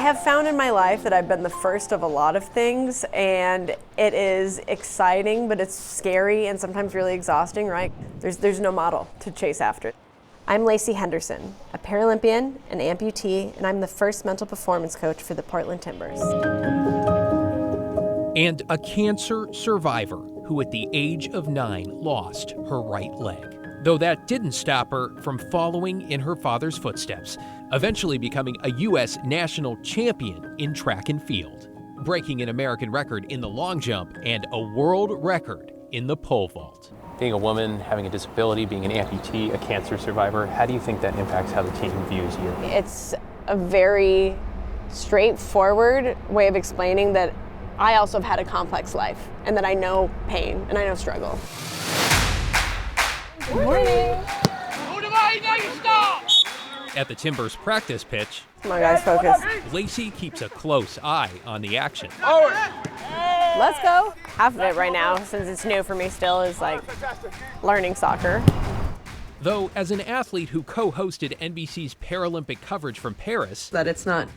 have found in my life that I've been the first of a lot of things, and it is exciting, but it's scary and sometimes really exhausting, right? There's no model to chase after. I'm Lacey Henderson, a Paralympian, an amputee, and I'm the first mental performance coach for the Portland Timbers. And a cancer survivor who at the age of 9 lost her right leg. Though that didn't stop her from following in her father's footsteps, eventually becoming a U.S. national champion in track and field, breaking an American record in the long jump and a world record in the pole vault. Being a woman, having a disability, being an amputee, a cancer survivor, how do you think that impacts how the team views you? It's a very straightforward way of explaining that I also have had a complex life and that I know pain and I know struggle. Good morning. At the Timbers practice pitch, Come on, guys, focus. Lacey keeps a close eye on the action. Let's go. Half of it right now, since it's new for me still, is like learning soccer. Though, as an athlete who co-hosted NBC's Paralympic coverage from Paris, That it's not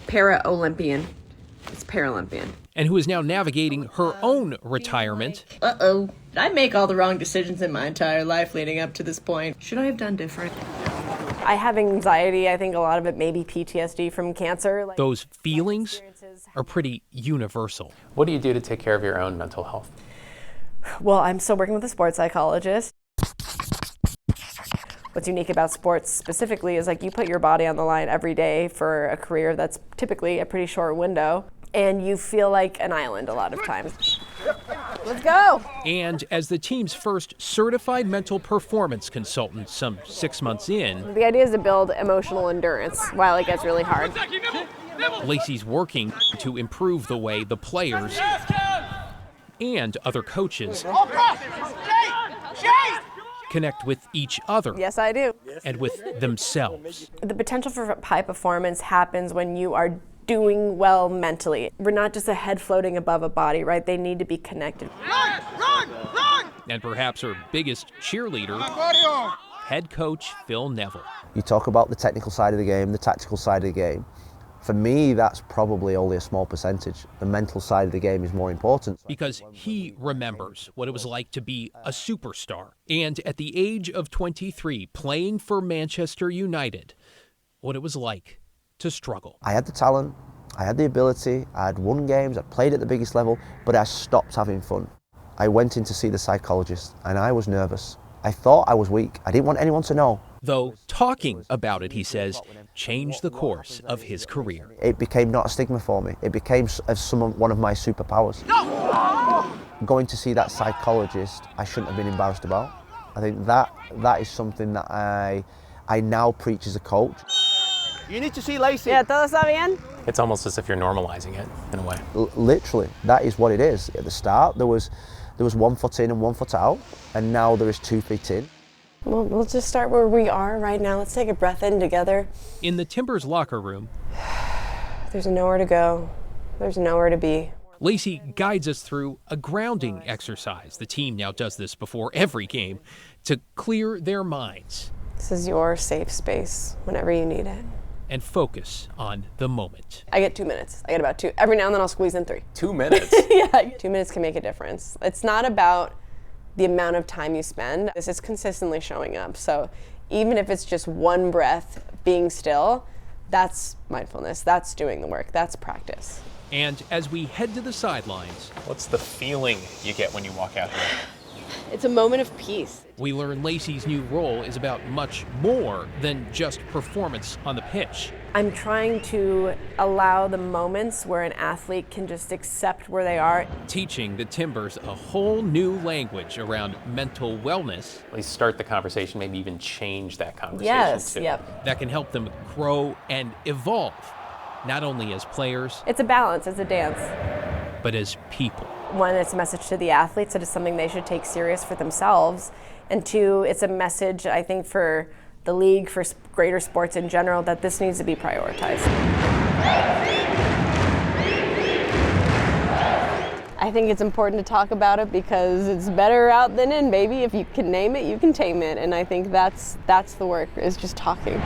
Paralympian, it's Paralympian. and who is now navigating her own retirement, Uh-oh. Did I make all the wrong decisions in my entire life leading up to this point? Should I have done different? I have anxiety. I think a lot of it may be PTSD from cancer. those feelings are pretty universal. What do you do to take care of your own mental health? Well, I'm still working with a sports psychologist. What's unique about sports specifically is like you put your body on the line every day for a career that's typically a pretty short window, and you feel like an island a lot of times. Let's go! And as the team's first certified mental performance consultant some 6 months in, The idea is to build emotional endurance while it gets really hard. Lacey's working to improve the way the players and other coaches connect with each other Yes, I do. and with themselves. The potential for high performance happens when you are doing well mentally. We're not just a head floating above a body, right? They need to be connected. And perhaps her biggest cheerleader, head coach Phil Neville. You talk about the technical side of the game, the tactical side of the game. For me, that's probably only a small percentage. The mental side of the game is more important. Because he remembers what it was like to be a superstar. And at the age of 23, playing for Manchester United, what it was like to struggle. I had the talent, I had the ability, I had won games, I played at the biggest level, but I stopped having fun. I went in to see the psychologist and I was nervous. I thought I was weak. I didn't want anyone to know. Though talking about it, he says, changed the course of his career. It became not a stigma for me. It became one of my superpowers. Going to see that psychologist, I shouldn't have been embarrassed about. I think that is something that I now preach as a coach. You need to see Lacey. Yeah, todo está bien? It's almost as if you're normalizing it in a way. Literally, that is what it is. At the start, there was 1 foot in and 1 foot out, and now there is 2 feet in. Well, we'll just start where we are right now. Let's take a breath in together. In the Timbers locker room, There's nowhere to go. There's nowhere to be. Lacey guides us through a grounding exercise. The team now does this before every game to clear their minds This is your safe space whenever you need it. and focus on the moment. I get 2 minutes. I get about 2. Every now and then I'll squeeze in 3. 2 minutes? Yeah, 2 minutes can make a difference. It's not about the amount of time you spend. This is consistently showing up. So even if it's just one breath, being still, that's mindfulness. That's doing the work. That's practice. And as we head to the sidelines, What's the feeling you get when you walk out here? It's a moment of peace. we learn Lacey's new role is about much more than just performance on the pitch. I'm trying to allow the moments where an athlete can just accept where they are. Teaching the Timbers a whole new language around mental wellness At least start the conversation, maybe even change that conversation Yes, too. yep. that can help them grow and evolve, not only as players, It's a balance, it's a dance. but as people. One, it's a message to the athletes that it's something they should take serious for themselves. And 2, it's a message, I think, for the league, for greater sports in general, that this needs to be prioritized. I think it's important to talk about it because it's better out than in, baby. If you can name it, you can tame it. And I think that's the work, is just talking.